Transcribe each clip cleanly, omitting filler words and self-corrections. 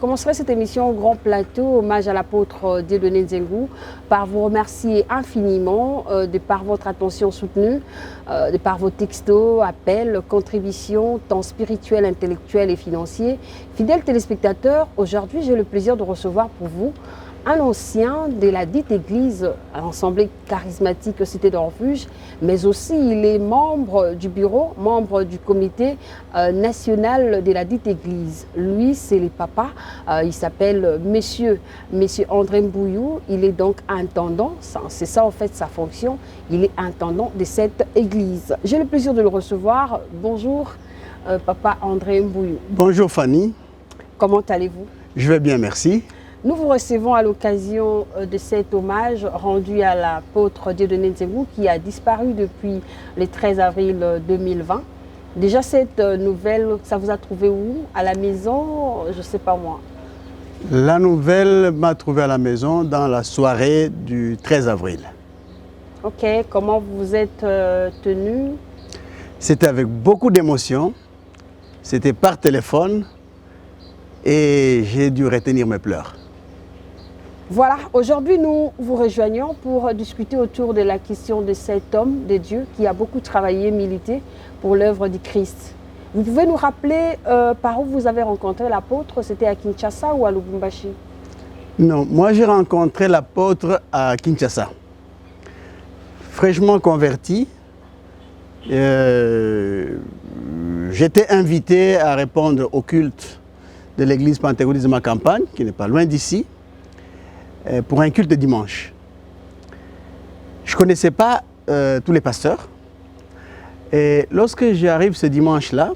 commencerai cette émission au Grand Plateau, hommage à l'apôtre Dieudonné Nzengu, par vous remercier infiniment de par votre attention soutenue, de par vos textos, appels, contributions, temps spirituels, intellectuels et financiers. Fidèles téléspectateurs, aujourd'hui j'ai le plaisir de recevoir pour vous un ancien de la dite église, l'Assemblée charismatique Cité de Refuge, mais aussi il est membre du bureau, membre du comité national de la dite église. Lui, c'est le papa, il s'appelle Monsieur André Mbouyou, il est donc intendant, c'est ça en fait sa fonction, il est intendant de cette église. J'ai le plaisir de le recevoir. Bonjour, papa André Mbouyou. Bonjour Fanny. Comment allez-vous? Je vais bien, merci. Nous vous recevons à l'occasion de cet hommage rendu à l'apôtre Dieudonné Nzengu qui a disparu depuis le 13 avril 2020. Déjà cette nouvelle, ça vous a trouvé où? À la maison? Je ne sais pas moi. La nouvelle m'a trouvé à la maison dans la soirée du 13 avril. Ok, comment vous vous êtes tenu? C'était avec beaucoup d'émotion, c'était par téléphone et j'ai dû retenir mes pleurs. Voilà, aujourd'hui nous vous rejoignons pour discuter autour de la question de cet homme de Dieu qui a beaucoup travaillé, milité pour l'œuvre du Christ. Vous pouvez nous rappeler par où vous avez rencontré l'apôtre? C'était à Kinshasa ou à Lubumbashi? Non, moi j'ai rencontré l'apôtre à Kinshasa. Fraîchement converti, j'étais invité à répondre au culte de l'église pentecôtiste de ma campagne, qui n'est pas loin d'ici, pour un culte de dimanche. Je ne connaissais pas tous les pasteurs. Et lorsque j'arrive ce dimanche-là,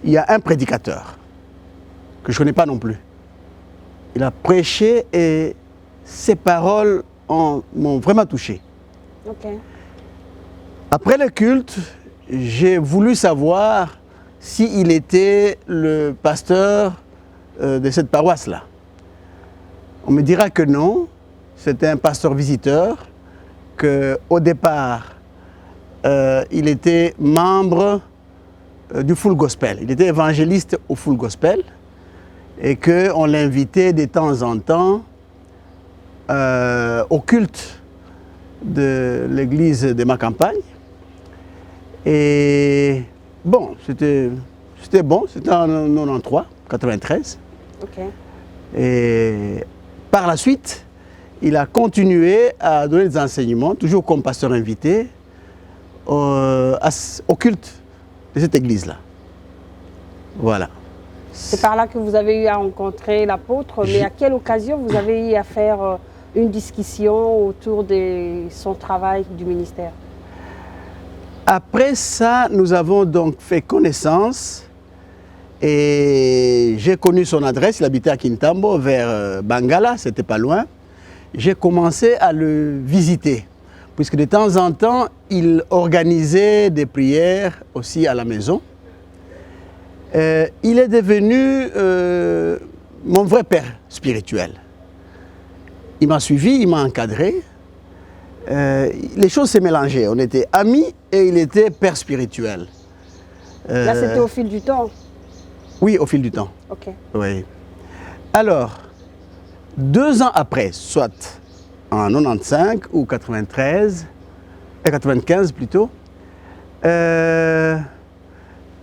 il y a un prédicateur que je ne connais pas non plus. Il a prêché et ses paroles m'ont vraiment touché. Okay. Après le culte, j'ai voulu savoir s'il était le pasteur de cette paroisse-là. On me dira que non, c'était un pasteur visiteur, qu'au départ, il était membre du Full Gospel. Il était évangéliste au Full Gospel et qu'on l'invitait de temps en temps au culte de l'église de ma campagne. Et bon, c'était bon, c'était en 93, 93. Okay. Et par la suite, il a continué à donner des enseignements, toujours comme pasteur invité, au culte de cette église-là. Voilà. C'est par là que vous avez eu à rencontrer l'apôtre, mais à quelle occasion vous avez eu à faire une discussion autour de son travail du ministère? Après ça, nous avons donc fait connaissance et j'ai connu son adresse. Il habitait à Kintambo, vers Bangala, c'était pas loin. J'ai commencé à le visiter, puisque de temps en temps, il organisait des prières aussi à la maison. Il est devenu mon vrai père spirituel. Il m'a suivi, il m'a encadré. Les choses s'est mélangées. On était amis et il était père spirituel. Là, c'était au fil du temps? Oui, au fil du temps. Ok. Oui. Alors, 2 ans après, soit en 95 ou 93, 95 plutôt,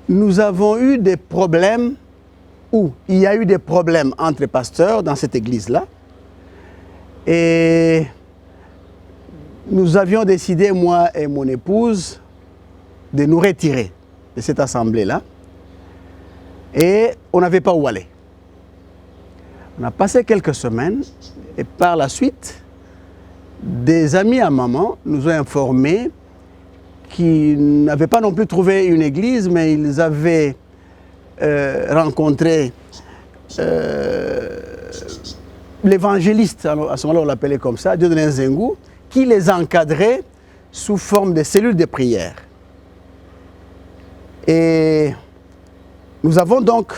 nous avons eu des problèmes, ou il y a eu des problèmes entre les pasteurs dans cette église-là. Et nous avions décidé, moi et mon épouse, de nous retirer de cette assemblée-là. Et on n'avait pas où aller. On a passé quelques semaines et par la suite, des amis à maman nous ont informés qu'ils n'avaient pas non plus trouvé une église, mais ils avaient rencontré l'évangéliste, à ce moment-là on l'appelait comme ça, Dieudonné Nzengu, qui les encadrait sous forme de cellules de prière. Et nous avons donc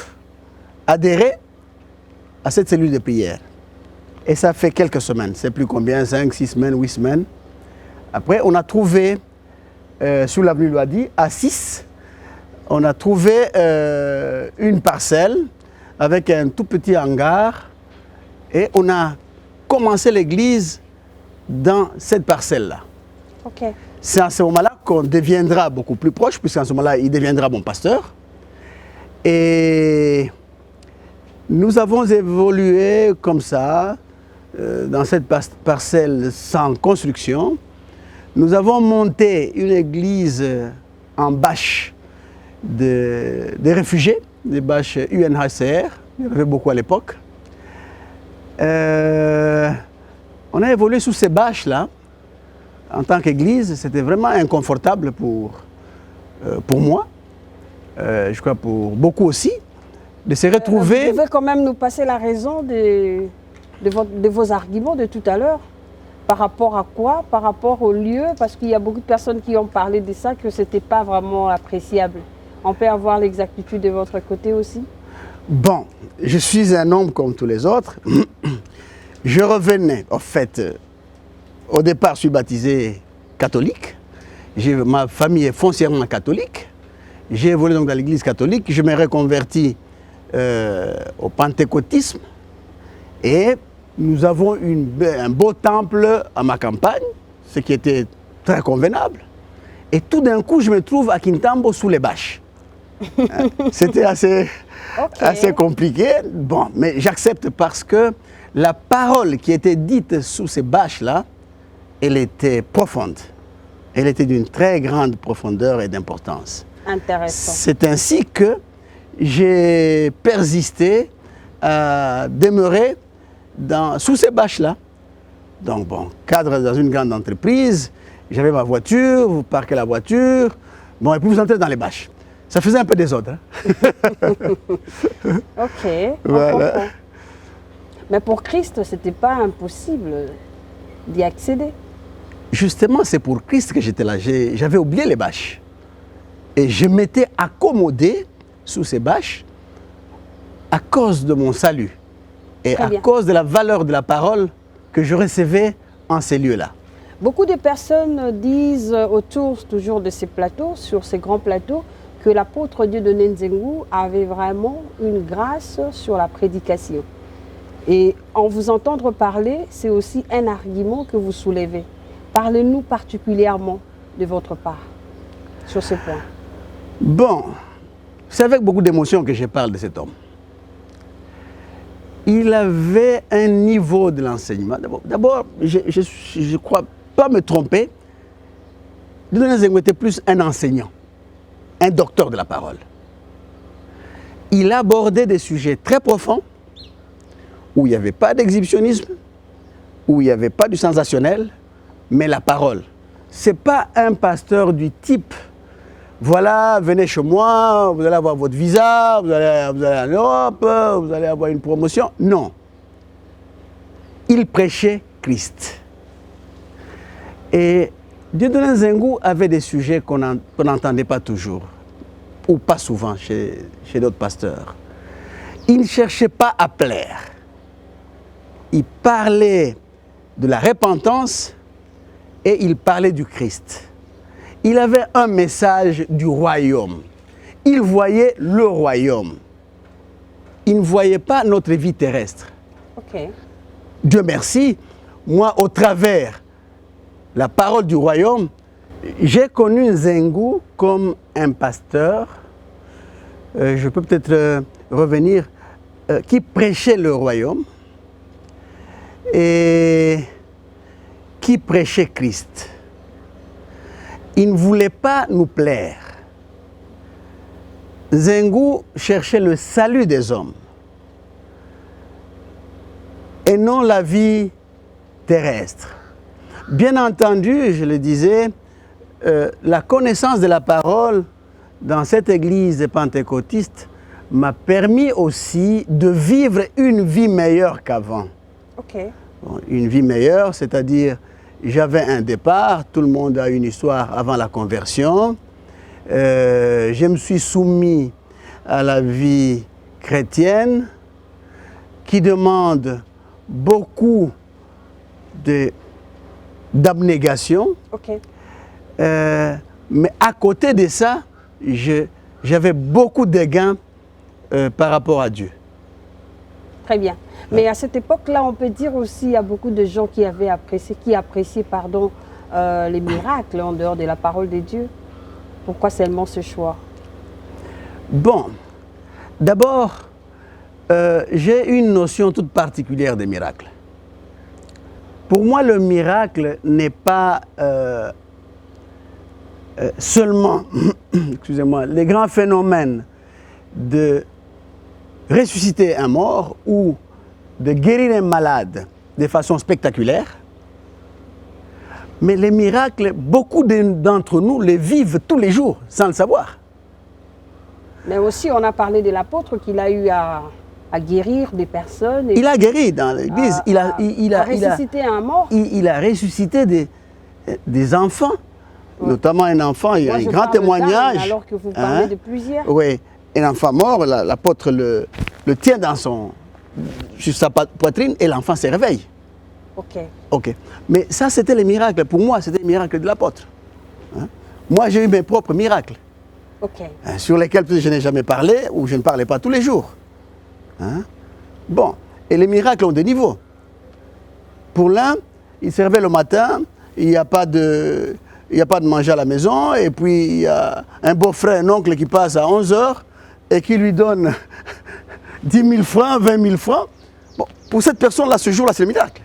adhéré à cette cellule de prière. Et ça fait quelques semaines, c'est plus combien, 5, 6 semaines, 8 semaines. Après, on a trouvé, sur l'avenue Loadi, à 6, on a trouvé une parcelle avec un tout petit hangar. Et on a commencé l'église dans cette parcelle-là. Ok. C'est à ce moment-là qu'on deviendra beaucoup plus proche, puisqu'à ce moment-là, il deviendra mon pasteur. Et nous avons évolué comme ça, dans cette parcelle sans construction. Nous avons monté une église en bâche des réfugiés, des bâches UNHCR, il y en avait beaucoup à l'époque. On a évolué sous ces bâches-là. En tant qu'église, c'était vraiment inconfortable pour moi, je crois pour beaucoup aussi, de se retrouver... Vous devez quand même nous passer la raison de vos arguments de tout à l'heure. Par rapport à quoi? Par rapport au lieu? Parce qu'il y a beaucoup de personnes qui ont parlé de ça, que ce n'était pas vraiment appréciable. On peut avoir l'exactitude de votre côté aussi? Bon, je suis un homme comme tous les autres. Je revenais, en fait, au départ, je suis baptisé catholique. Ma famille est foncièrement catholique. J'ai évolué donc dans l'église catholique. Je me reconvertis au pentecôtisme. Et nous avons un beau temple à ma campagne, ce qui était très convenable. Et tout d'un coup, je me trouve à Kintambo sous les bâches. C'était assez compliqué. Bon, mais j'accepte parce que la parole qui était dite sous ces bâches-là, elle était profonde. Elle était d'une très grande profondeur et d'importance. Intéressant. C'est ainsi que j'ai persisté à demeurer sous ces bâches-là. Donc bon, cadre dans une grande entreprise, j'avais ma voiture, vous parquez la voiture, bon, et puis vous entrez dans les bâches. Ça faisait un peu désordre. Hein? Ok, voilà. Mais pour Christ, ce n'était pas impossible d'y accéder. Justement, c'est pour Christ que j'étais là. J'avais oublié les bâches. Et je m'étais accommodé sous ces bâches à cause de mon salut. Et à cause de la valeur de la parole que je recevais en ces lieux-là. Beaucoup de personnes disent autour toujours de ces plateaux, sur ces grands plateaux, que l'apôtre Dieudonné Nzengu avait vraiment une grâce sur la prédication. Et en vous entendre parler, c'est aussi un argument que vous soulevez. Parlez-nous particulièrement de votre part sur ce point. Bon, c'est avec beaucoup d'émotion que je parle de cet homme. Il avait un niveau de l'enseignement. D'abord, je ne crois pas me tromper. Dieudonné Nzengu était plus un enseignant, un docteur de la parole. Il abordait des sujets très profonds, où il n'y avait pas d'exhibitionnisme, où il n'y avait pas du sensationnel, mais la parole. Ce n'est pas un pasteur du type, voilà, venez chez moi, vous allez avoir votre visa, vous allez en Europe, vous allez avoir une promotion. Non. Il prêchait Christ. Et Dieudonné Nzengu avait des sujets qu'on n'entendait pas toujours, ou pas souvent chez d'autres pasteurs. Il ne cherchait pas à plaire. Il parlait de la repentance et il parlait du Christ. Il avait un message du royaume. Il voyait le royaume. Il ne voyait pas notre vie terrestre. Okay. Dieu merci, moi, au travers la parole du royaume, j'ai connu Nzengu comme un pasteur, je peux peut-être revenir, qui prêchait le royaume et qui prêchait Christ. Il ne voulait pas nous plaire. Nzengu cherchait le salut des hommes et non la vie terrestre. Bien entendu, je le disais, la connaissance de la parole dans cette église pentecôtiste m'a permis aussi de vivre une vie meilleure qu'avant. Okay. Bon, une vie meilleure, c'est-à-dire j'avais un départ, tout le monde a une histoire avant la conversion. Je me suis soumis à la vie chrétienne qui demande beaucoup d'abnégation. Okay. Mais à côté de ça, j'avais beaucoup de gains par rapport à Dieu. Très bien. Mais à cette époque-là, on peut dire aussi, il y a beaucoup de gens qui avaient appréciaient, pardon, les miracles en dehors de la parole de Dieu. Pourquoi seulement ce choix? Bon, d'abord, j'ai une notion toute particulière des miracles. Pour moi, le miracle n'est pas seulement, excusez-moi, les grands phénomènes de ressusciter un mort ou de guérir un malade de façon spectaculaire. Mais les miracles, beaucoup d'entre nous les vivent tous les jours sans le savoir. Mais aussi, on a parlé de l'apôtre qu'il a eu à guérir des personnes. Il a guéri dans l'église. Il a ressuscité un mort. Il a ressuscité des enfants, notamment un enfant. Il y a un grand témoignage. Alors que vous parlez de plusieurs. Oui, un enfant mort, l'apôtre le tient sur sa poitrine et l'enfant se réveille. Ok. Mais ça, c'était les miracles. Pour moi, c'était les miracles de l'apôtre. Hein? Moi, j'ai eu mes propres miracles. Sur lesquels je n'ai jamais parlé ou je ne parlais pas tous les jours. Hein? Bon, et les miracles ont des niveaux. Pour l'un, il se réveille le matin, il n'y a pas de manger à la maison, et puis il y a un beau-frère, un oncle qui passe à 11 h et qui lui donne 10 000 francs, 20 000 francs. Bon, pour cette personne-là, ce jour-là, c'est le miracle.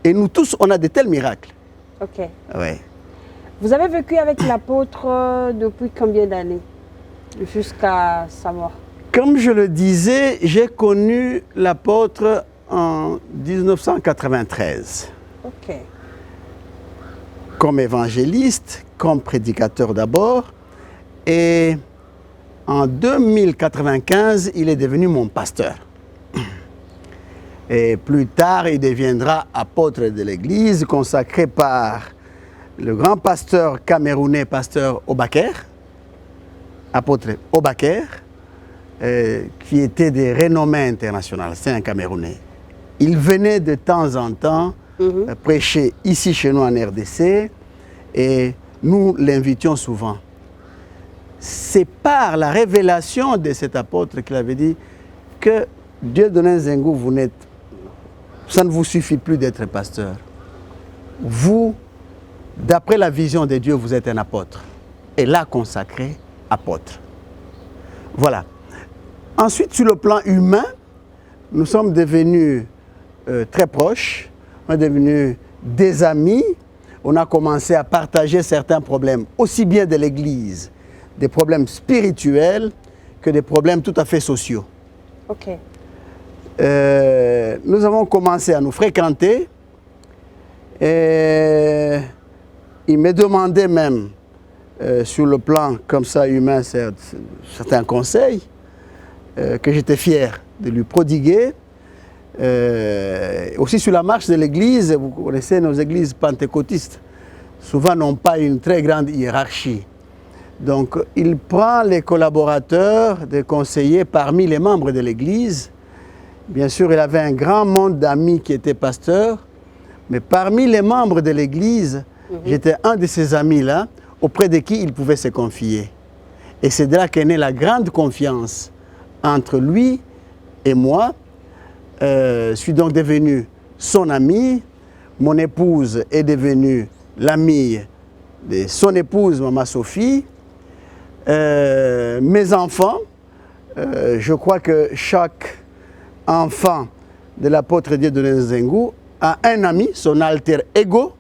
Et nous tous, on a de tels miracles. Ouais. Vous avez vécu avec l'apôtre depuis combien d'années? Jusqu'à sa mort? Comme je le disais, j'ai connu l'apôtre en 1993. Comme évangéliste, comme prédicateur d'abord. Et en 2095, il est devenu mon pasteur. Et plus tard, il deviendra apôtre de l'Église, consacré par le grand pasteur camerounais, pasteur Obaker, apôtre Obaker, qui était de renommée internationale. C'est un Camerounais. Il venait de temps en temps prêcher ici chez nous en RDC et nous l'invitions souvent. C'est par la révélation de cet apôtre qu'il avait dit que Dieudonné Nzengu, ça ne vous suffit plus d'être pasteur. Vous, d'après la vision de Dieu, vous êtes un apôtre. Et là, consacré apôtre. Voilà. Ensuite, sur le plan humain, nous sommes devenus très proches. On est devenus des amis. On a commencé à partager certains problèmes, aussi bien de l'Église, des problèmes spirituels que des problèmes tout à fait sociaux. Nous avons commencé à nous fréquenter. Et il me demandait même, sur le plan comme ça humain, certains conseils que j'étais fier de lui prodiguer. Aussi sur la marche de l'Église, vous connaissez nos églises pentecôtistes, souvent n'ont pas une très grande hiérarchie. Donc il prend les collaborateurs, des conseillers parmi les membres de l'Église. Bien sûr, il avait un grand monde d'amis qui étaient pasteurs, mais parmi les membres de l'Église, j'étais un de ces amis-là, auprès de qui il pouvait se confier. Et c'est de là qu'est née la grande confiance entre lui et moi. Je suis donc devenu son ami. Mon épouse est devenue l'amie de son épouse, Maman Sophie. Mes enfants, je crois que chaque enfant de l'apôtre Dieudonné Nzengu a un ami, son alter ego,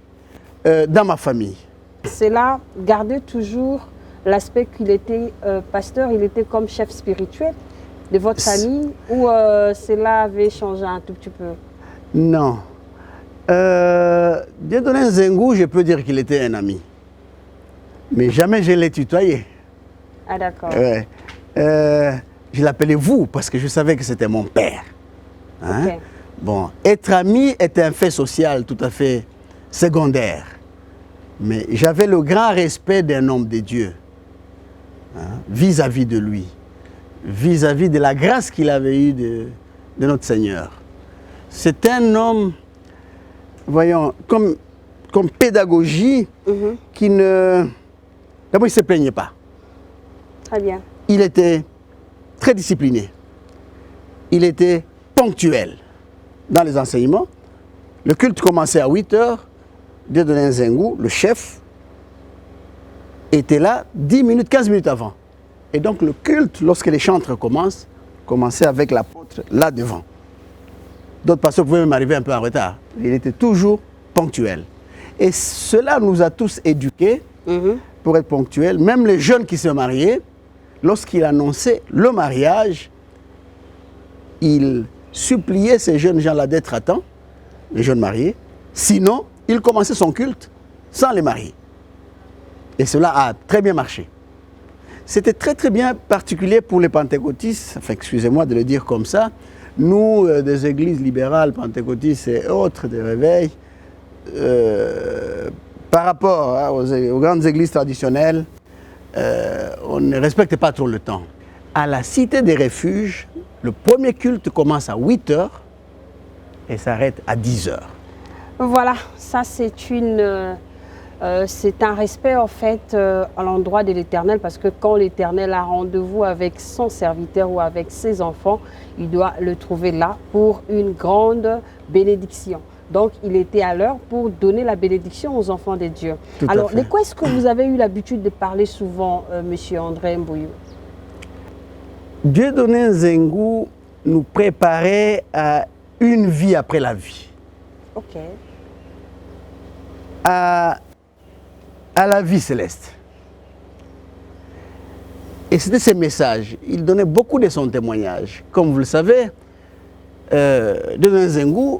dans ma famille. C'est là, garder toujours l'aspect qu'il était pasteur, il était comme chef spirituel de votre famille, ou cela avait changé un tout petit peu? Non. Dieudonné Nzengu, je peux dire qu'il était un ami. Mais jamais je l'ai tutoyé. Ah d'accord. Ouais. Je l'appelais vous parce que je savais que c'était mon père. Hein? Bon, être ami est un fait social tout à fait secondaire. Mais j'avais le grand respect d'un homme de Dieu, vis-à-vis de lui, vis-à-vis de la grâce qu'il avait eue de notre Seigneur. C'est un homme, voyons, comme pédagogie, qui ne... D'abord, il ne se plaignait pas. Très bien. Il était très discipliné. Il était ponctuel dans les enseignements. Le culte commençait à 8 heures. Dieudonné Nzengu, le chef, était là 10 minutes, 15 minutes avant. Et donc le culte, lorsque les chantres commencent, commençait avec l'apôtre là devant. D'autres pasteurs pouvaient même arriver un peu en retard. Il était toujours ponctuel. Et cela nous a tous éduqués pour être ponctuels. Même les jeunes qui se mariaient, lorsqu'il annonçait le mariage, il suppliait ces jeunes gens-là d'être à temps, les jeunes mariés. Sinon, il commençait son culte sans les marier. Et cela a très bien marché. C'était très très bien particulier pour les pentecôtistes, enfin excusez-moi de le dire comme ça, nous des églises libérales, pentecôtistes et autres, des réveils, par rapport aux grandes églises traditionnelles, on ne respecte pas trop le temps. À la Cité des Refuges, le premier culte commence à 8 heures et s'arrête à 10 heures. Voilà, ça c'est un respect en fait à l'endroit de l'Éternel, parce que quand l'Éternel a rendez-vous avec son serviteur ou avec ses enfants, il doit le trouver là pour une grande bénédiction. Donc il était à l'heure pour donner la bénédiction aux enfants de Dieu. Alors de quoi est-ce que vous avez eu l'habitude de parler souvent, Monsieur André Mbouyou? Dieudonné Nzengu nous préparait à une vie après la vie. Ok. À la vie céleste. Et c'était ces messages. Il donnait beaucoup de son témoignage. Comme vous le savez, Dieudonné Nzengu,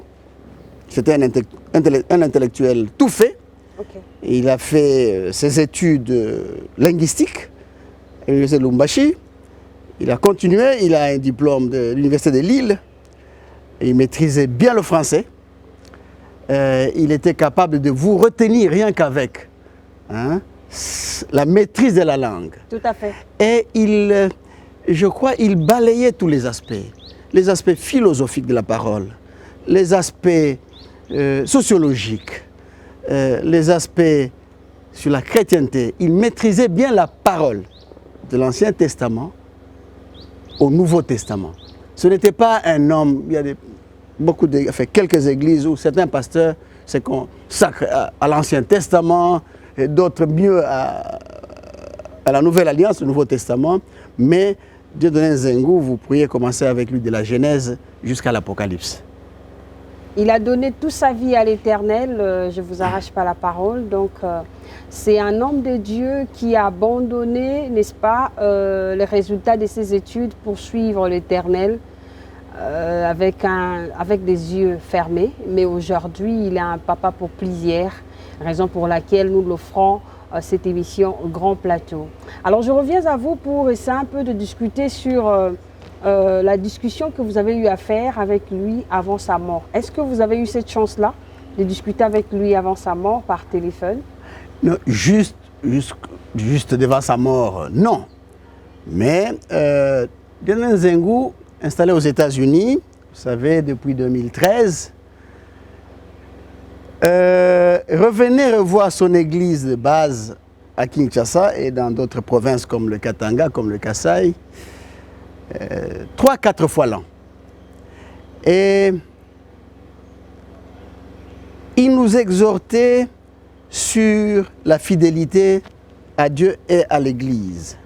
c'était un intellectuel tout fait. Okay. Il a fait ses études linguistiques à l'université de Lubumbashi. Il a continué, il a un diplôme de l'université de Lille. Il maîtrisait bien le français. Il était capable de vous retenir rien qu'avec la maîtrise de la langue. Tout à fait. Et je crois, il balayait tous les aspects philosophiques de la parole, les aspects sociologiques, les aspects sur la chrétienté. Il maîtrisait bien la parole de l'Ancien Testament au Nouveau Testament. Ce n'était pas un homme, il y a quelques églises où certains pasteurs se consacrent à l'Ancien Testament et d'autres mieux à la Nouvelle Alliance, au Nouveau Testament. Mais Dieudonné Nzengu, vous pourriez commencer avec lui de la Genèse jusqu'à l'Apocalypse. Il a donné toute sa vie à l'Éternel, je ne vous arrache pas la parole. Donc, c'est un homme de Dieu qui a abandonné, n'est-ce pas, les résultats de ses études pour suivre l'Éternel avec des yeux fermés. Mais aujourd'hui, il est un papa pour plusieurs, raison pour laquelle nous l'offrons cette émission Grand Plateau. Alors, je reviens à vous pour essayer un peu de discuter sur la discussion que vous avez eu à faire avec lui avant sa mort. Est-ce que vous avez eu cette chance-là de discuter avec lui avant sa mort par téléphone? Non, juste devant sa mort, non. Mais Dieudonné Nzengu, installé aux États-Unis, vous savez, depuis 2013, revenait revoir son église de base à Kinshasa et dans d'autres provinces comme le Katanga, comme le Kasaï, 3-4 fois l'an. Et il nous exhortait sur la fidélité à Dieu et à l'Église.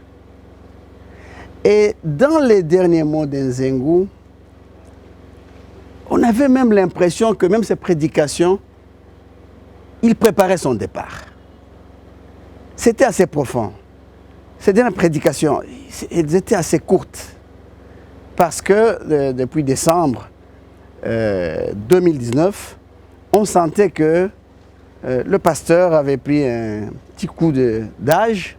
Et dans les derniers mots d'Nzengu, on avait même l'impression que même ses prédications, il préparait son départ. C'était assez profond. Ces dernières prédications, elles étaient assez courtes. Parce que depuis décembre 2019, on sentait que le pasteur avait pris un petit coup d'âge.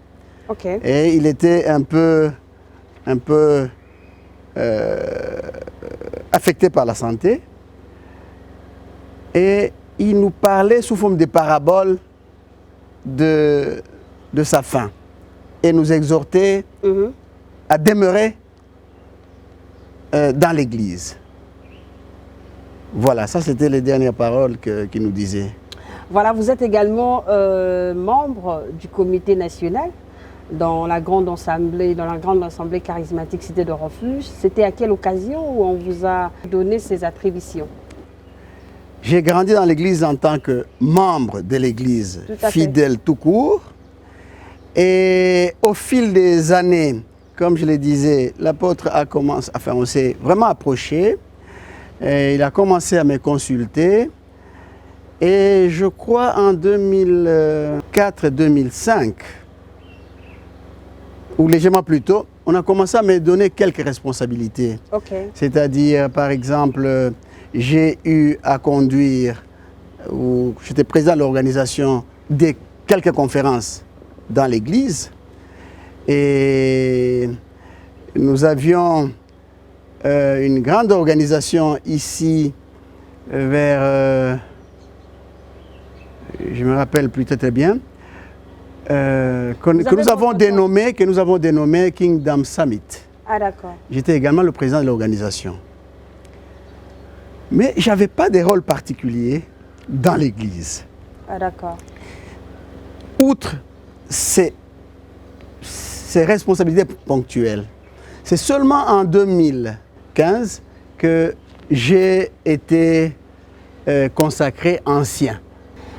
Okay. Et il était un peu affecté par la santé. Et il nous parlait sous forme de paraboles de sa fin. Et nous exhortait à demeurer dans l'Église. Voilà, ça c'était les dernières paroles qu'il nous disait. Voilà, vous êtes également membre du comité national dans la grande assemblée charismatique Cité de Refuge. C'était à quelle occasion où on vous a donné ces attributions? J'ai grandi dans l'église en tant que membre de l'église, fidèle tout court. Et au fil des années, comme je le disais, l'apôtre a commencé, enfin on s'est vraiment approché. Et il a commencé à me consulter. Et je crois en 2004-2005, ou légèrement plus tôt, on a commencé à me donner quelques responsabilités. Okay. C'est-à-dire, par exemple, j'ai eu à conduire, ou j'étais président de l'organisation de quelques conférences dans l'église. Et nous avions une grande organisation ici vers, je me rappelle plus très bien, que nous avons dénommé Kingdom Summit. Ah d'accord. J'étais également le président de l'organisation. Mais je n'avais pas de rôle particulier dans l'église. Ah d'accord. Outre ces responsabilités ponctuelles, c'est seulement en 2015 que j'ai été consacré ancien.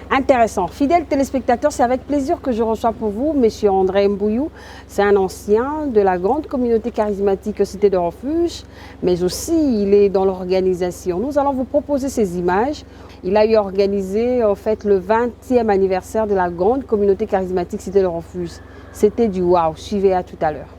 Intéressant. Fidèles téléspectateurs, c'est avec plaisir que je reçois pour vous M. André Mbouyou. C'est un ancien de la grande communauté charismatique Cité de Refuge, mais aussi il est dans l'organisation. Nous allons vous proposer ces images. Il a eu organisé en fait le 20e anniversaire de la grande communauté charismatique Cité de Refuge. C'était du waouh. Suivez à tout à l'heure.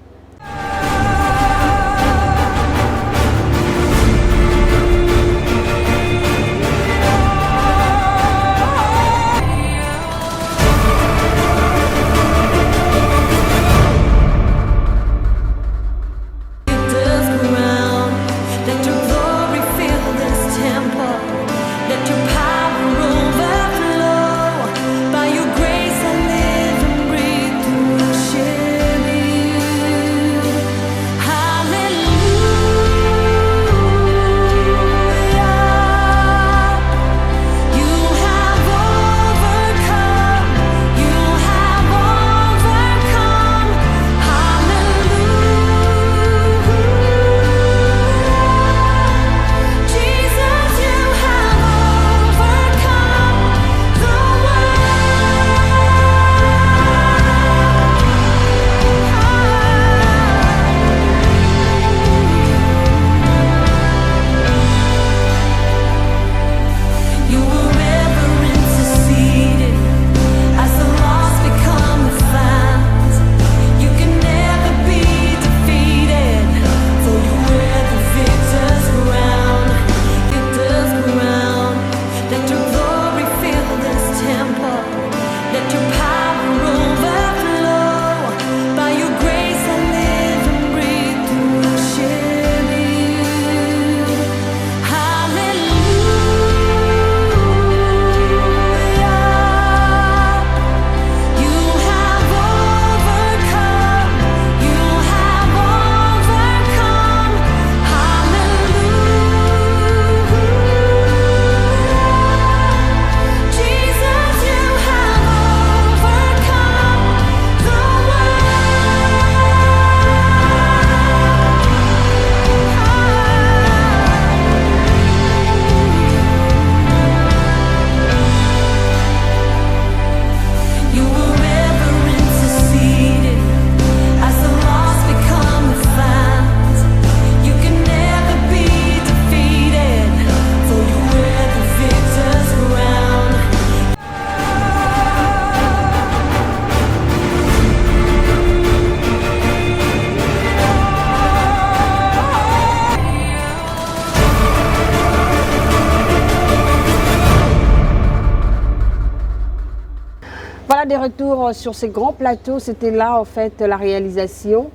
Voilà des retours sur ces grands plateaux. C'était là en fait la réalisation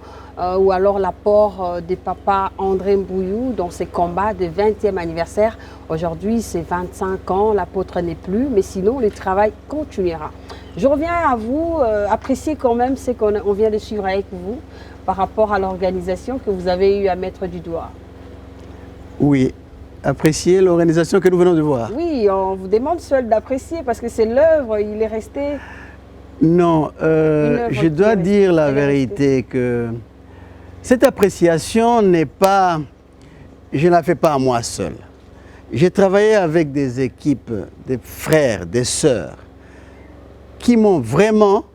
ou alors l'apport de papa André Mbouyou dans ses combats de 20e anniversaire. Aujourd'hui, c'est 25 ans, l'apôtre n'est plus, mais sinon le travail continuera. Je reviens à vous, appréciez quand même ce qu'on vient de suivre avec vous par rapport à l'organisation que vous avez eu à mettre du doigt. Oui, apprécier l'organisation que nous venons de voir. Oui, on vous demande seul d'apprécier parce que c'est l'œuvre, il est resté Non, œuvre je qui dois est dire la restée. vérité que cette appréciation n'est pas, je ne la fais pas à moi seul. J'ai travaillé avec des équipes, des frères, des sœurs, qui m'ont vraiment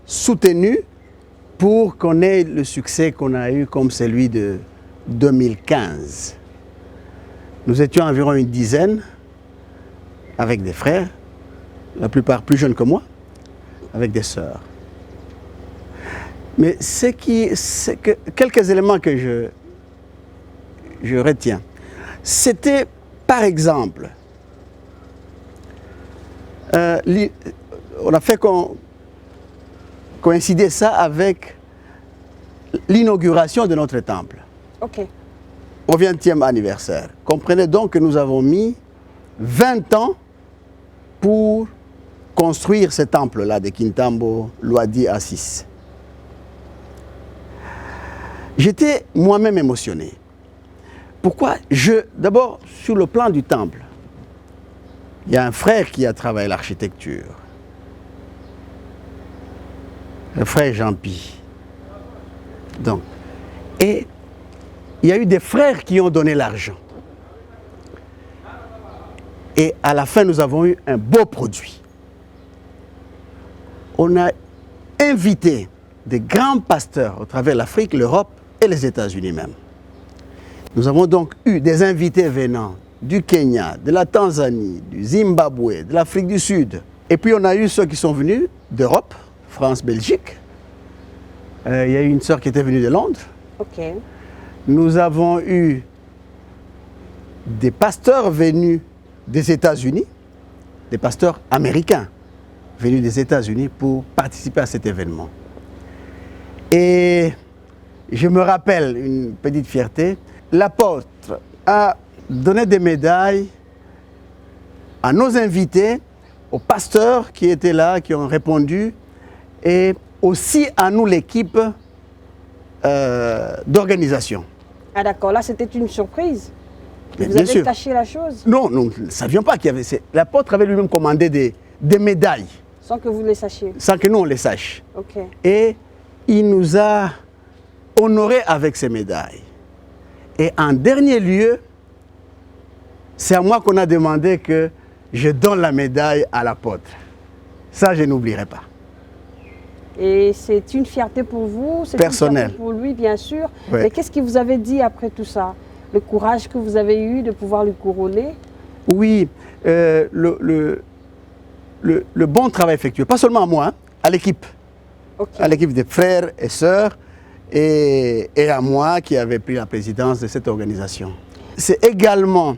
soutenu pour qu'on ait le succès qu'on a eu comme celui de 2015. Nous étions environ une dizaine avec des frères, la plupart plus jeunes que moi, avec des sœurs. Mais quelques éléments que je retiens, c'était par exemple, on a fait coïncider ça avec l'inauguration de notre temple. Ok. Au 20e anniversaire. Comprenez donc que nous avons mis 20 ans pour construire ce temple-là de Kintambo Luadi Assis. J'étais moi-même émotionné. Pourquoi? D'abord, sur le plan du temple, il y a un frère qui a travaillé l'architecture. Le frère Jean-Pi. Donc, et il y a eu des frères qui ont donné l'argent. Et à la fin, nous avons eu un beau produit. On a invité des grands pasteurs au travers de l'Afrique, l'Europe et les États-Unis même. Nous avons donc eu des invités venant du Kenya, de la Tanzanie, du Zimbabwe, de l'Afrique du Sud. Et puis on a eu ceux qui sont venus d'Europe, France, Belgique. Il y a eu une sœur qui était venue de Londres. Ok. Nous avons eu des pasteurs venus des États-Unis, des pasteurs américains venus des États-Unis pour participer à cet événement. Et je me rappelle une petite fierté, l'apôtre a donné des médailles à nos invités, aux pasteurs qui étaient là, qui ont répondu, et aussi à nous, l'équipe d'organisation. Ah d'accord, là c'était une surprise. Mais Vous bien avez sûr. caché la chose Non, nous ne savions pas qu'il y avait... L'apôtre avait lui-même commandé des médailles, sans que vous le sachiez. sans que nous on les sache. Ok. Et il nous a honorés avec ces médailles. Et en dernier lieu, c'est à moi qu'on a demandé que je donne la médaille à l'apôtre. Ça, je n'oublierai pas. Et c'est une fierté pour vous, c'est une Personnel. fierté pour lui, bien sûr. Ouais. Mais qu'est-ce qu'il vous avait dit après tout ça? Le courage que vous avez eu de pouvoir lui couronner? Oui, le bon travail effectué, pas seulement à moi, hein, à l'équipe. Ok. À l'équipe des frères et sœurs et à moi qui avait pris la présidence de cette organisation. C'est également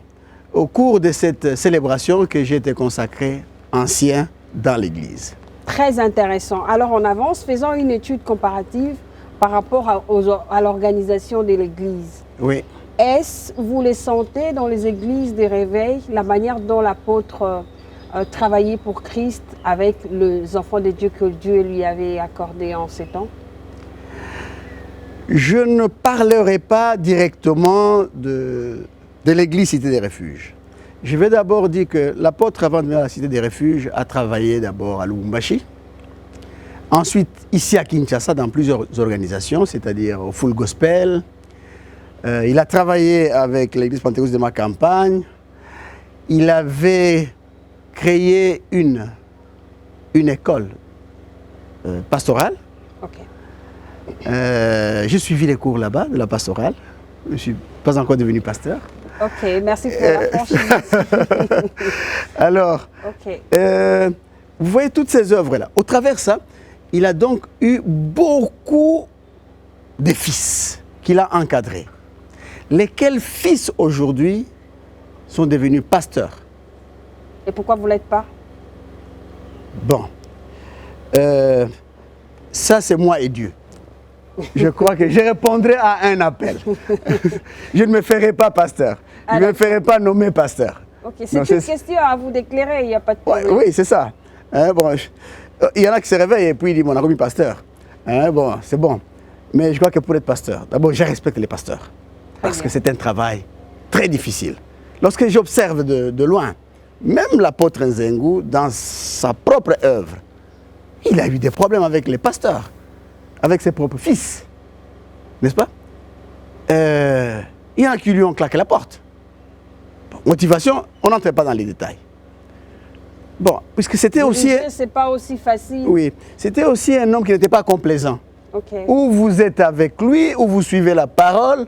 au cours de cette célébration que j'ai été consacré ancien dans l'Église. Très intéressant. Alors on avance, faisant une étude comparative par rapport à l'organisation de l'Église. Oui. Est-ce, vous les sentez dans les églises des réveils, la manière dont l'apôtre travaillait pour Christ avec les enfants de Dieu que Dieu lui avait accordés en ces temps? Je ne parlerai pas directement de l'église Cité des Refuges. Je vais d'abord dire que l'apôtre, avant de venir à la Cité des Refuges, a travaillé d'abord à Lubumbashi. Ensuite, ici à Kinshasa, dans plusieurs organisations, c'est-à-dire au Full Gospel. Il a travaillé avec l'église pentecôtiste de ma campagne. Il avait créé une école pastorale. Ok. J'ai suivi les cours là-bas de la pastorale. Je ne suis pas encore devenu pasteur. Ok, merci pour la franchise. Alors, Ok. vous voyez toutes ces œuvres-là. Au travers de ça, il a donc eu beaucoup de fils qu'il a encadrés. Lesquels fils aujourd'hui sont devenus pasteurs. Et pourquoi vous ne l'êtes pas? Bon, ça c'est moi et Dieu. Je crois que je répondrai à un appel. Je ne me ferai pas pasteur. Je ne me ferai pas nommer pasteur. Ok, c'est une question à vous d'éclairer, il n'y a pas de problème. Oui, c'est ça. Hein, bon, il y en a qui se réveillent et puis ils disent, on a commis pasteur. Hein, bon, c'est bon. Mais je crois que pour être pasteur, d'abord, je respecte les pasteurs. Parce que c'est un travail très difficile. Lorsque j'observe de loin, même l'apôtre Nzengu, dans sa propre œuvre, il a eu des problèmes avec les pasteurs, avec ses propres fils, n'est-ce pas? Il y en a qui lui ont claqué la porte. Bon, motivation, on n'entre pas dans les détails. Bon, puisque c'était aussi... C'est pas aussi facile. Oui, c'était aussi un homme qui n'était pas complaisant. Okay. Ou vous êtes avec lui, ou vous suivez la parole,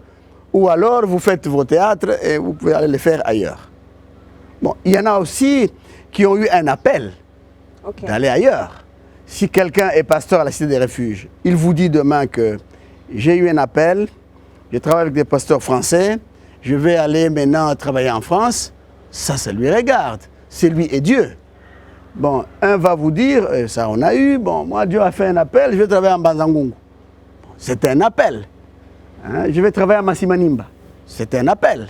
ou alors vous faites vos théâtres et vous pouvez aller les faire ailleurs. Bon, il y en a aussi qui ont eu un appel d'aller ailleurs. Si quelqu'un est pasteur à la Cité des Refuges, il vous dit demain que j'ai eu un appel, je travaille avec des pasteurs français, je vais aller maintenant travailler en France, ça lui regarde. C'est lui et Dieu. Bon, un va vous dire, ça on a eu, bon, moi Dieu a fait un appel, je vais travailler en Banzangungu. C'est un appel. Hein, je vais travailler à Masimanimba. C'est un appel.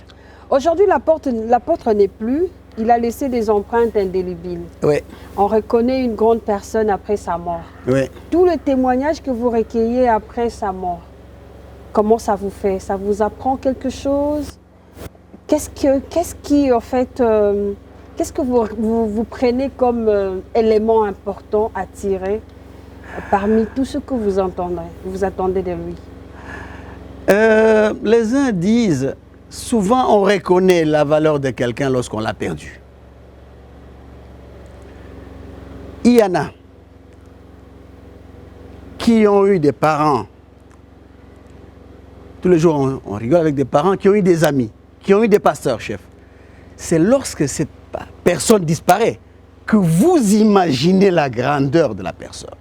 Aujourd'hui, l'apôtre n'est plus. Il a laissé des empreintes indélébiles. Oui. On reconnaît une grande personne après sa mort. Oui. Tous les témoignages que vous recueillez après sa mort, comment ça vous fait? Ça vous apprend quelque chose? Qu'est-ce qui, en fait, qu'est-ce que vous prenez comme élément important à tirer parmi tout ce que vous attendez de lui? Les uns disent, souvent on reconnaît la valeur de quelqu'un lorsqu'on l'a perdu. Il y en a qui ont eu des parents, tous les jours on rigole avec des parents qui ont eu des amis, qui ont eu des pasteurs chefs. C'est lorsque cette personne disparaît que vous imaginez la grandeur de la personne,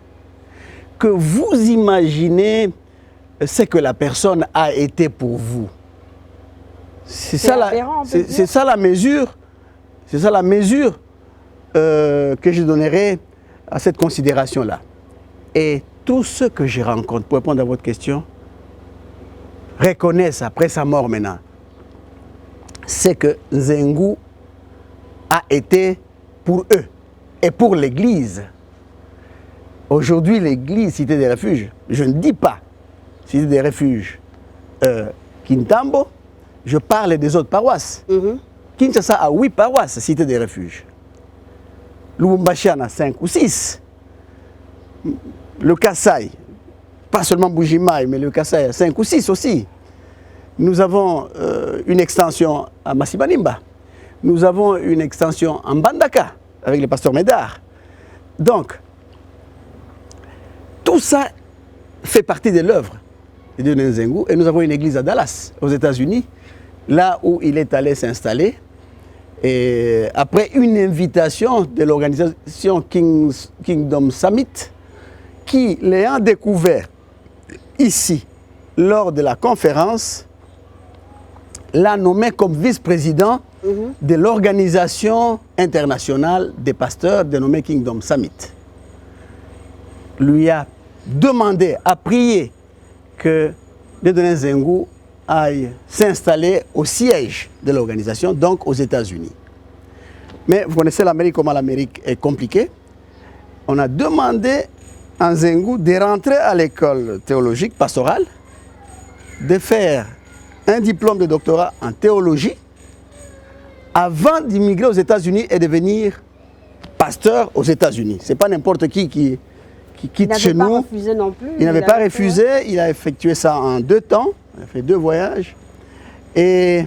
que vous imaginez ce que la personne a été pour vous. C'est ça la mesure, c'est ça la mesure que je donnerai à cette considération-là. Et tous ceux que je rencontre, pour répondre à votre question, reconnaissent après sa mort maintenant, c'est que Nzengu a été pour eux et pour l'Église. Aujourd'hui, l'Église Cité des Refuges, je ne dis pas Cité des Refuges Kintambo, je parle des autres paroisses. Kinshasa a 8 paroisses, Cité des Refuges. Lubumbashi en a 5 ou 6. Le Kassai, pas seulement Bujimaï, mais le Kassai a 5 ou 6 aussi. Nous avons une extension à Masimanimba. Nous avons une extension en Bandaka, avec le pasteur Médard. Donc, tout ça fait partie de l'œuvre de Nzengu. Et nous avons une église à Dallas, aux États-Unis, là où il est allé s'installer. Et après une invitation de l'organisation Kingdom Summit, qui l'ayant découvert ici, lors de la conférence, l'a nommé comme vice-président de l'organisation internationale des pasteurs dénommée Kingdom Summit. Lui a demandé, a prié que Dieudonné Nzengu aille s'installer au siège de l'organisation, donc aux États-Unis. Mais vous connaissez l'Amérique, comment l'Amérique est compliquée. On a demandé à Nzengu de rentrer à l'école théologique pastorale, de faire un diplôme de doctorat en théologie, avant d'immigrer aux États-Unis et devenir pasteur aux États-Unis. Ce n'est pas n'importe qui quitte chez nous. Il n'avait pas refusé non plus. Il n'avait pas refusé, il a effectué ça en 2 temps, il a fait 2 voyages. Et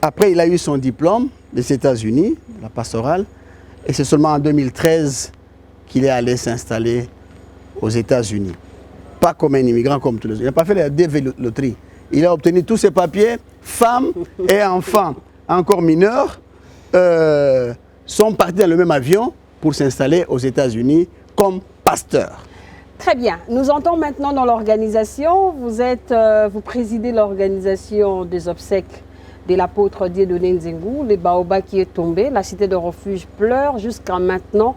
après, il a eu son diplôme des États-Unis, la pastorale, et c'est seulement en 2013 qu'il est allé s'installer aux États-Unis. Pas comme un immigrant comme tous les autres. Il n'a pas fait la dévéloterie. Il a obtenu tous ses papiers, femmes et enfants, encore mineurs, sont partis dans le même avion pour s'installer aux États-Unis comme pasteur. Très bien. Nous entrons maintenant dans l'organisation. Vous présidez l'organisation des obsèques de l'apôtre Dieudonné Nzengu, le baobab qui est tombé. La cité de refuge pleure jusqu'à maintenant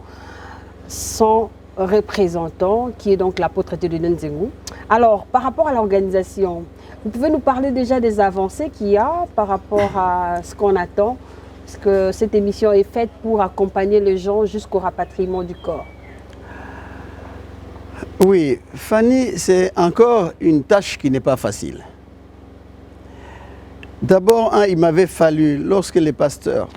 son représentant, qui est donc l'apôtre Dieudonné Nzengu. Alors, par rapport à l'organisation, vous pouvez nous parler déjà des avancées qu'il y a par rapport à ce qu'on attend, parce que cette émission est faite pour accompagner les gens jusqu'au rapatriement du corps. Oui, Fanny, c'est encore une tâche qui n'est pas facile. D'abord, il m'avait fallu, lorsque le pasteur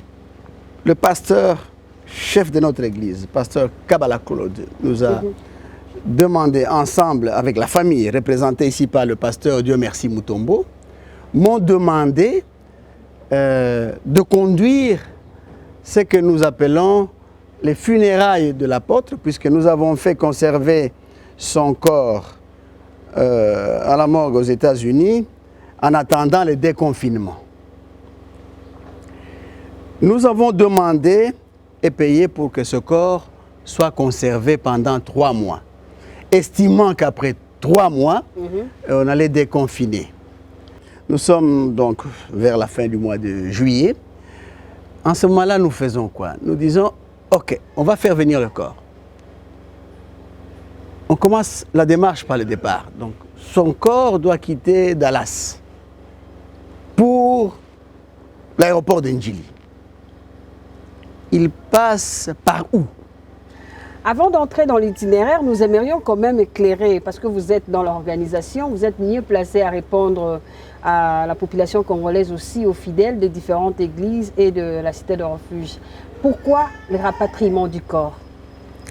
chef de notre église, pasteur Kabala Claude, nous a demandé ensemble avec la famille, représentée ici par le pasteur Dieu merci Mutombo, m'ont demandé de conduire ce que nous appelons les funérailles de l'apôtre, puisque nous avons fait conserver son corps à la morgue aux États-Unis en attendant le déconfinement. Nous avons demandé et payé pour que ce corps soit conservé pendant 3 mois, estimant qu'après 3 mois, on allait déconfiner. Nous sommes donc vers la fin du mois de juillet. En ce moment-là, nous faisons quoi? Nous disons, OK, on va faire venir le corps. On commence la démarche par le départ. Donc, son corps doit quitter Dallas pour l'aéroport d'Ndjili. Il passe par où? Avant d'entrer dans l'itinéraire, nous aimerions quand même éclairer, parce que vous êtes dans l'organisation, vous êtes mieux placé à répondre à la population congolaise aussi, aux fidèles des différentes églises et de la cité de refuge. Pourquoi le rapatriement du corps?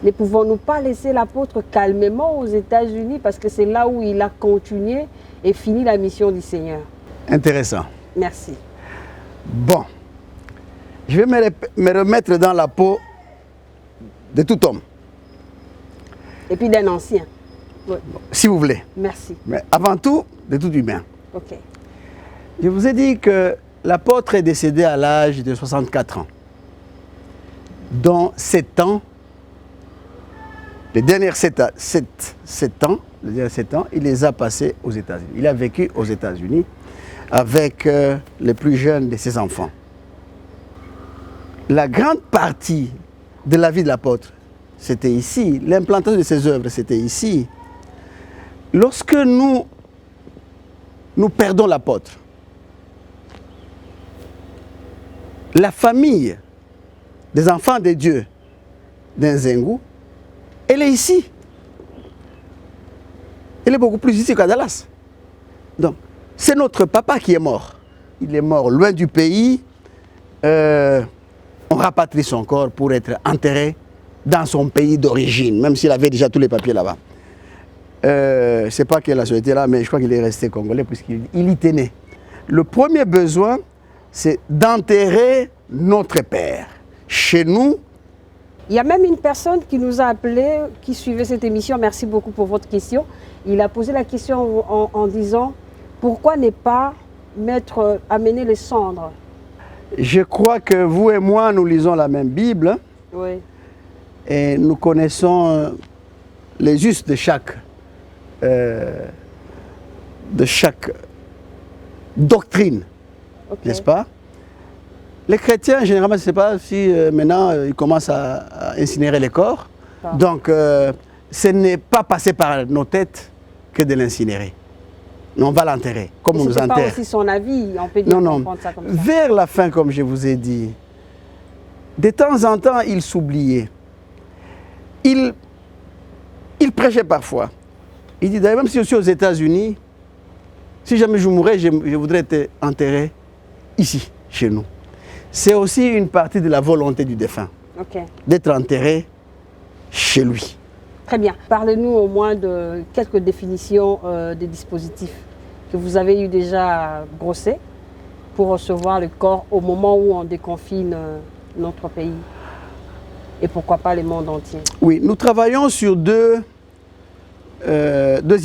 Ne pouvons-nous pas laisser l'apôtre calmement aux États-Unis, parce que c'est là où il a continué et fini la mission du Seigneur? Intéressant. Merci. Bon. Je vais me remettre dans la peau de tout homme. Et puis d'un ancien. Oui. Si vous voulez. Merci. Mais avant tout, de tout humain. Ok. Je vous ai dit que l'apôtre est décédé à l'âge de 64 ans. Dans 7 ans, les derniers 7 ans, il les a passés aux États-Unis. Il a vécu aux États-Unis avec les plus jeunes de ses enfants. La grande partie de la vie de l'apôtre, c'était ici. L'implantation de ses œuvres, c'était ici. Lorsque nous perdons l'apôtre, la famille des enfants de Dieu d'Nzengu, elle est ici. Elle est beaucoup plus ici qu'à Dallas. Donc, c'est notre papa qui est mort. Il est mort loin du pays. On rapatrie son corps pour être enterré dans son pays d'origine, même s'il avait déjà tous les papiers là-bas. Je ne sais pas quelle nationalité là, mais je crois qu'il est resté congolais puisqu'il y tenait. Le premier besoin, c'est d'enterrer notre père. Chez nous, il y a même une personne qui nous a appelé, qui suivait cette émission. Merci beaucoup pour votre question. Il a posé la question en disant, pourquoi ne pas amener les cendres? Je crois que vous et moi, nous lisons la même Bible. Oui. Et nous connaissons les justes de chaque doctrine, okay, n'est-ce pas? Les chrétiens, généralement, je ne sais pas si maintenant ils commencent à incinérer les corps. Ah. Donc, ce n'est pas passé par nos têtes que de l'incinérer. On va l'enterrer, comme on nous enterre. Ce n'est pas aussi son avis, on peut dire, non. Ça comme ça. Vers la fin, comme je vous ai dit, de temps en temps, il s'oubliait. Il prêchait parfois. Il dit, d'ailleurs, même si je suis aux États-Unis, si jamais je mourrais, je voudrais être enterré ici, chez nous. C'est aussi une partie de la volonté du défunt, okay, d'être enterré chez lui. Très bien. Parlez-nous au moins de quelques définitions des dispositifs que vous avez eu déjà brossés pour recevoir le corps au moment où on déconfine notre pays et pourquoi pas le monde entier. Oui, nous travaillons sur deux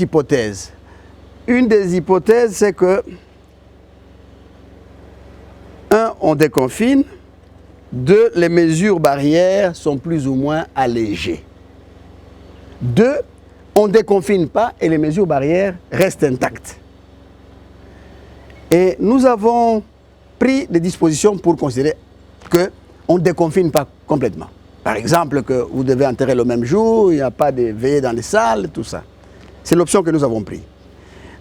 hypothèses. Une des hypothèses, c'est que, un, on déconfine, deux, les mesures barrières sont plus ou moins allégées. Deux, on ne déconfine pas et les mesures barrières restent intactes. Et nous avons pris des dispositions pour considérer qu'on ne déconfine pas complètement. Par exemple, que vous devez enterrer le même jour, il n'y a pas de veillée dans les salles, tout ça. C'est l'option que nous avons prise.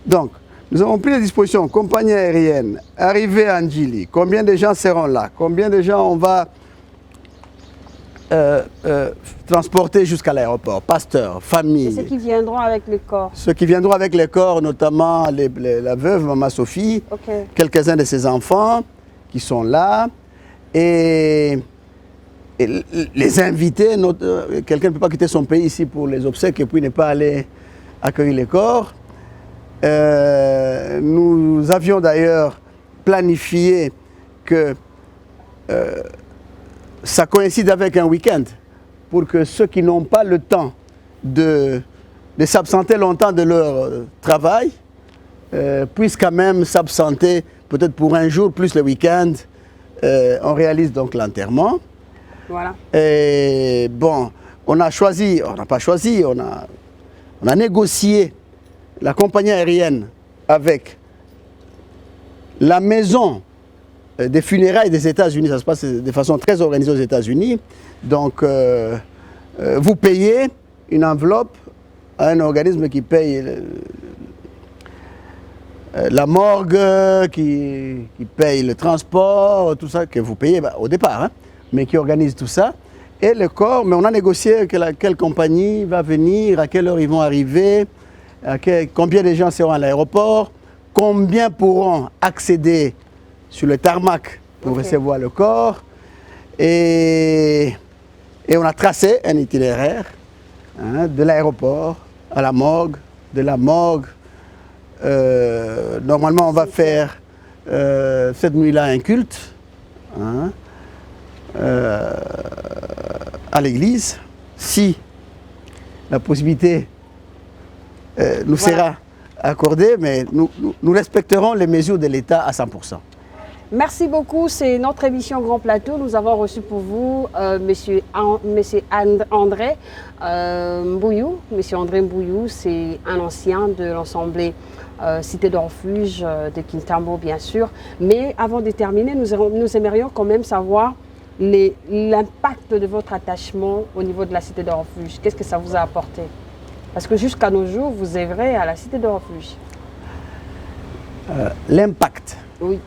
Donc, nous avons pris des dispositions, compagnie aérienne, arrivée à Ndjili, combien de gens seront là, combien de gens on va transporter jusqu'à l'aéroport, pasteurs, famille. Et ceux qui viendront avec les corps. Ceux qui viendront avec les corps, notamment la veuve, Maman Sophie, okay, quelques-uns de ses enfants qui sont là. Et et les invités, quelqu'un ne peut pas quitter son pays ici pour les obsèques et puis ne pas aller accueillir les corps. Nous avions d'ailleurs planifié que ça coïncide avec un week-end pour que ceux qui n'ont pas le temps de s'absenter longtemps de leur travail puissent quand même s'absenter peut-être pour un jour plus le week-end. On réalise donc l'enterrement. Voilà. Et bon, on n'a pas choisi, on a négocié la compagnie aérienne avec la maison des funérailles des États-Unis. Ça se passe de façon très organisée aux États-Unis. Donc, vous payez une enveloppe à un organisme qui paye la morgue, qui paye le transport, tout ça, que vous payez au départ, hein, mais qui organise tout ça. Et le corps, mais on a négocié quelle compagnie va venir, à quelle heure ils vont arriver, combien de gens seront à l'aéroport, combien pourront accéder sur le tarmac pour recevoir le corps. Et on a tracé un itinéraire, hein, de l'aéroport à la morgue, de la morgue. Normalement, on va faire cette nuit-là un culte, hein, à l'église, si la possibilité nous sera accordée, mais nous respecterons les mesures de l'État à 100%. Merci beaucoup, c'est notre émission Grand Plateau. Nous avons reçu pour vous monsieur André Mbouyou. Monsieur André Mbouyou, c'est un ancien de l'Assemblée Cité de Refuge de Kintambo, bien sûr. Mais avant de terminer, nous aimerions quand même savoir l'impact de votre attachement au niveau de la Cité de Refuge. Qu'est-ce que ça vous a apporté? Parce que jusqu'à nos jours, vous œuvrez à la Cité de Refuge. L'impact. Oui.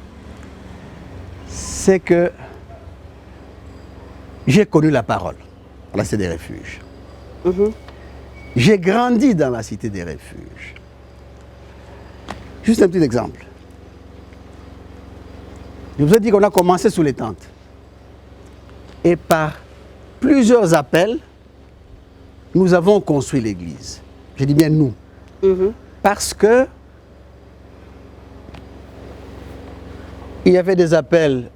C'est que j'ai connu la parole à la Cité des Refuges. J'ai grandi dans la Cité des Refuges. Juste un petit exemple. Je vous ai dit qu'on a commencé sous les tentes. Et par plusieurs appels, nous avons construit l'église. Je dis bien nous. Parce que il y avait des appels,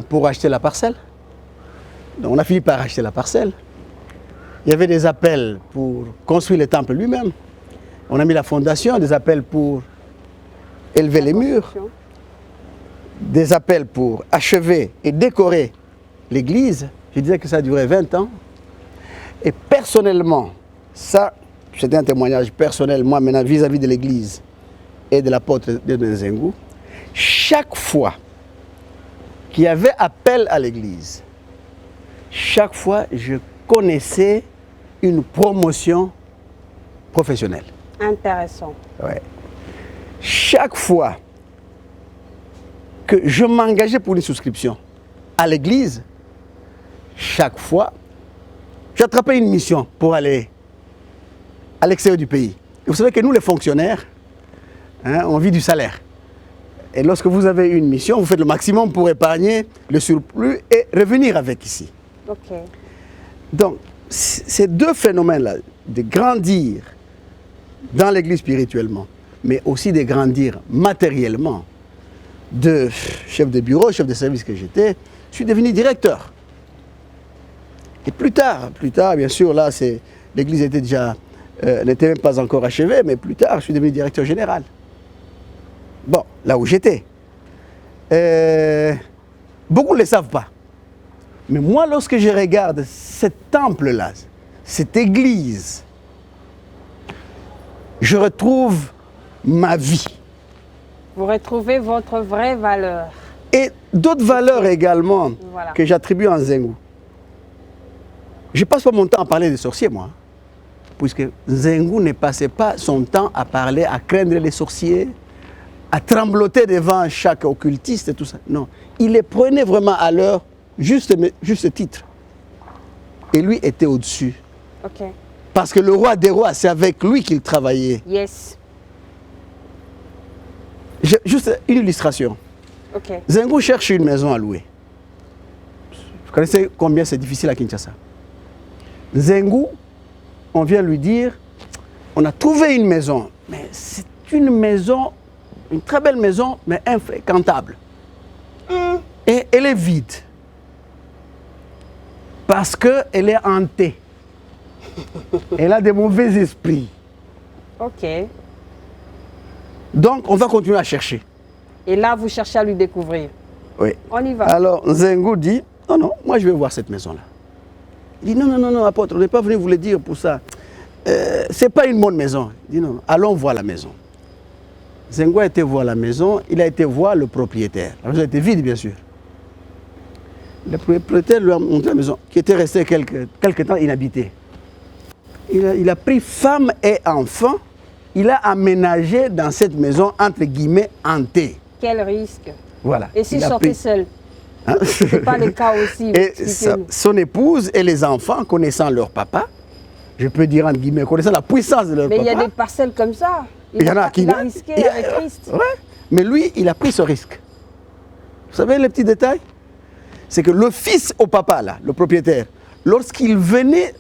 pour acheter la parcelle. Donc on a fini par acheter la parcelle. Il y avait des appels pour construire le temple lui-même. On a mis la fondation, des appels pour élever les murs, des appels pour achever et décorer l'église. Je disais que ça a duré 20 ans. Et personnellement, ça, c'était un témoignage personnel, moi maintenant, vis-à-vis de l'église et de l'apôtre de Nzengou. Chaque fois qu'il y avait appel à l'église, chaque fois, je connaissais une promotion professionnelle. Intéressant. Ouais. Chaque fois que je m'engageais pour une souscription à l'église, chaque fois, j'attrapais une mission pour aller à l'extérieur du pays. Et vous savez que nous, les fonctionnaires, hein, on vit du salaire. Et lorsque vous avez une mission, vous faites le maximum pour épargner le surplus et revenir avec ici. Ok. Donc, ces deux phénomènes-là, de grandir dans l'église spirituellement, mais aussi de grandir matériellement, de chef de bureau, chef de service que j'étais, je suis devenu directeur. Et plus tard, bien sûr, là, l'église était déjà, n'était même pas encore achevée, mais plus tard, je suis devenu directeur général. Bon, là où j'étais. Beaucoup ne le savent pas. Mais moi, lorsque je regarde ce temple-là, cette église, je retrouve ma vie. Vous retrouvez votre vraie valeur. Et d'autres valeurs également, voilà, que j'attribue en Nzengou. Je ne passe pas mon temps à parler des sorciers, moi. Puisque Nzengou ne passait pas son temps à parler, à craindre les sorciers, à trembloter devant chaque occultiste et tout ça. Non, il les prenait vraiment à leur juste titre. Et lui était au-dessus. Ok. Parce que le roi des rois, c'est avec lui qu'il travaillait. Yes. Juste une illustration. Ok. Nzengou cherche une maison à louer. Vous connaissez combien c'est difficile à Kinshasa. Nzengu, on vient lui dire, on a trouvé une maison, mais c'est une maison, une très belle maison, mais infréquentable. Et elle est vide. Parce qu'elle est hantée. Elle a des mauvais esprits. Ok. Donc, on va continuer à chercher. Et là, vous cherchez à lui découvrir. Oui. On y va. Alors, Nzengu dit, non, non, moi je vais voir cette maison-là. Il dit, non, non, non, non, apôtre, on n'est pas venu vous le dire pour ça. C'est pas une bonne maison. Il dit, non, allons voir la maison. Nzengu a été voir la maison, il a été voir le propriétaire. La maison était vide, bien sûr. Le propriétaire lui a montré la maison, qui était restée quelque temps inhabitée. Il a pris femme et enfant, il a aménagé dans cette maison, entre guillemets, hantée. Quel risque. Voilà. Et s'il sortait seul? Hein? Ce n'est pas le cas aussi. Et son épouse et les enfants, connaissant leur papa, je peux dire entre guillemets, connaissant la puissance de leur papa. Mais il y a des parcelles comme ça. Il y en a qui a risqué avec Christ. Ouais. Mais lui, il a pris ce risque. Vous savez les petits détails? C'est que le fils au papa, là, le propriétaire, lorsqu'il venait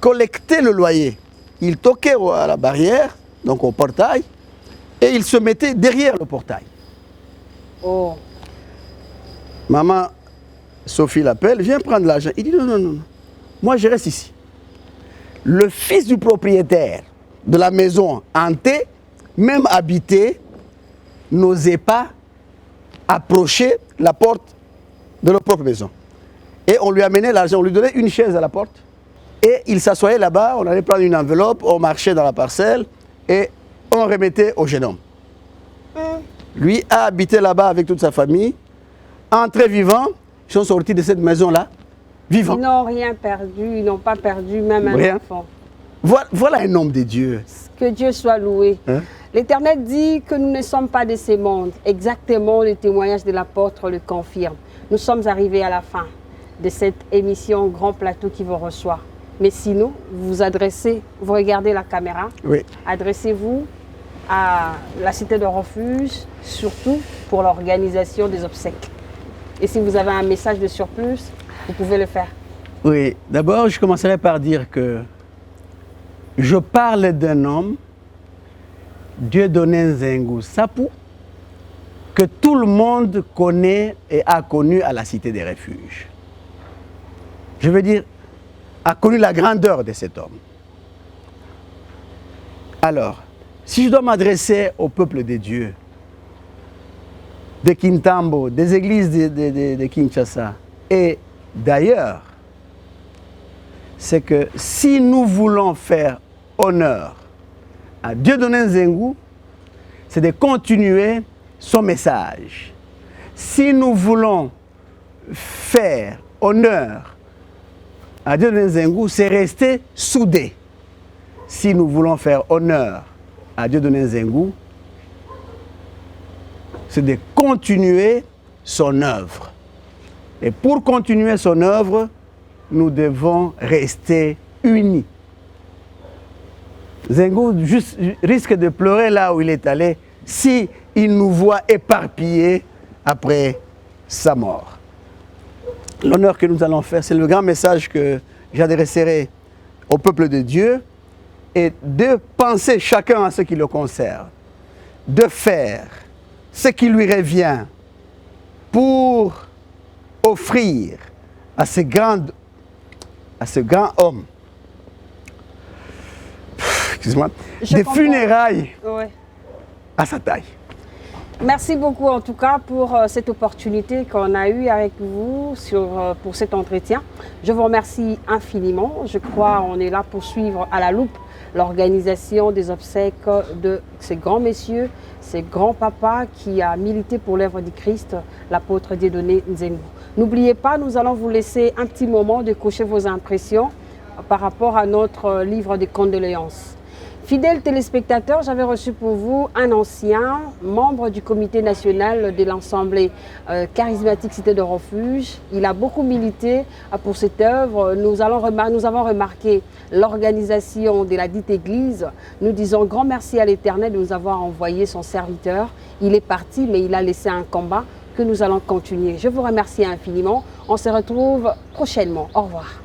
collecter le loyer, il toquait à la barrière, donc au portail, et il se mettait derrière le portail. Oh. Maman, Sophie l'appelle, viens prendre l'argent. Il dit non, non, non, non. Moi je reste ici. Le fils du propriétaire de la maison hantée, même habité, n'osait pas approcher la porte de leur propre maison. Et on lui amenait l'argent, on lui donnait une chaise à la porte. Et il s'assoyait là-bas, on allait prendre une enveloppe, on marchait dans la parcelle et on remettait au jeune homme. Lui a habité là-bas avec toute sa famille. Entrés vivants, ils sont sortis de cette maison-là, vivants. Ils n'ont rien perdu, ils n'ont pas perdu même un enfant. Voilà un homme de Dieu. Que Dieu soit loué. Hein? L'Éternel dit que nous ne sommes pas de ces mondes. Exactement, le témoignage de l'apôtre le confirme. Nous sommes arrivés à la fin de cette émission Grand Plateau qui vous reçoit. Mais sinon, vous vous adressez, vous regardez la caméra, oui. Adressez-vous à la cité de refuge, surtout pour l'organisation des obsèques. Et si vous avez un message de surplus, vous pouvez le faire. Oui, d'abord, je commencerai par dire que je parle d'un homme, Dieudonné Nzengu Sapou, que tout le monde connaît et a connu à la cité des refuges. Je veux dire, a connu la grandeur de cet homme. Alors, si je dois m'adresser au peuple de Dieu, de Kintambo, des églises de Kinshasa et d'ailleurs, c'est que si nous voulons faire honneur à Dieudonné Nzengu, c'est de continuer son message. Si nous voulons faire honneur à Dieudonné Nzengu, c'est rester soudés. Si nous voulons faire honneur à Dieudonné Nzengu, c'est de continuer son œuvre. Et pour continuer son œuvre, nous devons rester unis. Nzengu risque de pleurer là où il est allé si il nous voit éparpillés après sa mort. L'honneur que nous allons faire, c'est le grand message que j'adresserai au peuple de Dieu, et de penser chacun à ce qui le concerne, de faire ce qui lui revient pour offrir à ce grand homme, excuse-moi, des funérailles à sa taille. Merci beaucoup en tout cas pour cette opportunité qu'on a eue avec vous pour cet entretien. Je vous remercie infiniment. Je crois qu'on est là pour suivre à la loupe l'organisation des obsèques de ces grands messieurs, ces grands papas qui a milité pour l'œuvre du Christ, l'apôtre Dieudonné Nzengu. N'oubliez pas, nous allons vous laisser un petit moment de cocher vos impressions par rapport à notre livre de condoléances. Fidèles téléspectateurs, j'avais reçu pour vous un ancien membre du comité national de l'Assemblée charismatique Cité de Refuge. Il a beaucoup milité pour cette œuvre. Nous avons remarqué l'organisation de la dite église. Nous disons grand merci à l'Éternel de nous avoir envoyé son serviteur. Il est parti, mais il a laissé un combat que nous allons continuer. Je vous remercie infiniment. On se retrouve prochainement. Au revoir.